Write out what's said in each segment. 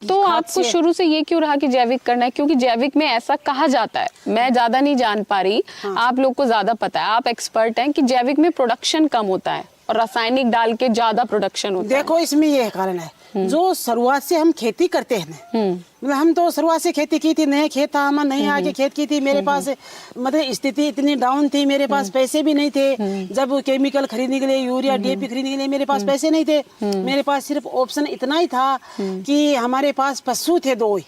तो आपको शुरू से ये क्यों रहा कि जैविक करना है? क्योंकि जैविक में ऐसा कहा जाता है, मैं ज्यादा नहीं जान पा रही, आप लोग को ज्यादा पता है, आप एक्सपर्ट हैं, कि जैविक में प्रोडक्शन कम होता है और रासायनिक डाल के ज्यादा प्रोडक्शन होता है। देखो इसमें ये कारण है, जो शुरुआत से हम खेती करते हैं मतलब हम तो शुरुआत से खेती की थी, नया खेत था, हम नहीं आके खेत की थी। मेरे पास मतलब स्थिति इतनी डाउन थी, मेरे पास पैसे भी नहीं थे। जब केमिकल खरीदने के लिए, यूरिया डीएपी खरीदने के लिए मेरे पास पैसे नहीं थे। मेरे पास सिर्फ ऑप्शन इतना ही था कि हमारे पास पशु थे दो ही,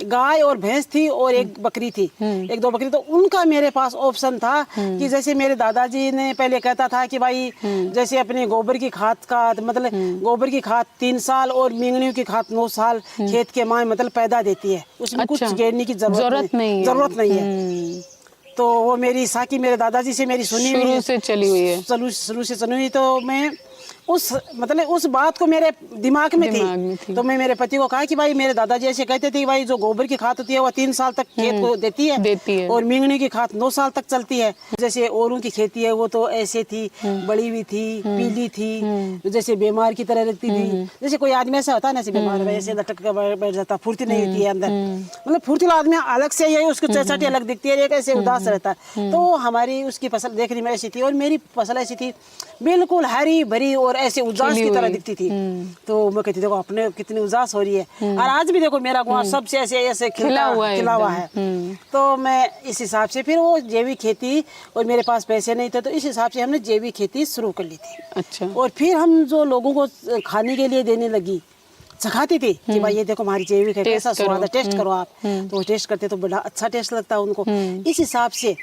गाय और भैंस थी और एक बकरी थी, एक दो बकरी। तो उनका मेरे पास ऑप्शन था कि जैसे मेरे दादाजी ने पहले कहता था कि भाई जैसे अपने गोबर की खाद का मतलब गोबर की खाद 3 साल और मींगनियों की खाद 9 साल खेत के माए मतलब पैदा देती है, उसमें कुछ गेरने की जरूरत नहीं है। तो वो मेरी साकी मेरे दादाजी से मेरी सुनी हुई शुरू से चली हुई है, शुरू से चली हुई। तो मैं उस बात को मेरे दिमाग में थी। तो मैं मेरे पति को कहा कि भाई मेरे दादाजी ऐसे कहते थे कि भाई जो गोबर की खाद होती है वो 3 साल तक खेत को देती है और मींगनी की खाद 9 साल तक चलती है। जैसे औरों की खेती है वो तो ऐसे थी, बड़ी हुई थी, पीली थी, जैसे बीमार की तरह लगती थी। जैसे कोई आदमी ऐसा होता है ना, ऐसे बीमार ऐसे लटक कर बैठ जाता, फुर्ती नहीं होती है अंदर, मतलब फुर्तीला आदमी अलग से है, उसकी चौचटी अलग दिखती है, एक ऐसे उदास रहता है। तो हमारी उसकी फसल देखने में ऐसी थी और मेरी फसल ऐसी थी, बिल्कुल हरी भरी और ऐसे उजास की तरह दिखती थी। तो मैं कहती देखो अपने कितनी उजास हो रही है, और आज भी देखो मेरा गुआ सबसे ऐसे ऐसे खिला हुआ है। तो मैं इस हिसाब से फिर वो जैविक खेती, और मेरे पास पैसे नहीं थे तो इस हिसाब से हमने जैविक खेती शुरू कर ली थी। अच्छा। और फिर हम जो लोगों को खाने के लिए देने लगी, सिखाती थी कि भाई ये देखो हमारी जैविक है, कैसा स्वाद है, टेस्ट करो आप। तो वो टेस्ट करते तो बड़ा अच्छा टेस्ट लगता है उनको। इस हिसाब से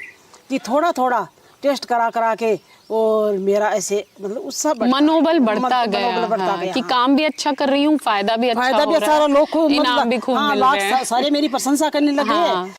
कि थोड़ा थोड़ा टेस्ट करा के और मेरा ऐसे मतलब उसका मनोबल बढ़ता गया कि काम भी अच्छा कर रही हूँ, फायदा भी अच्छा हो रहा है, लोग इनाम भी खूब मिल रहे हैं। सारे मेरी प्रशंसा करने लगे।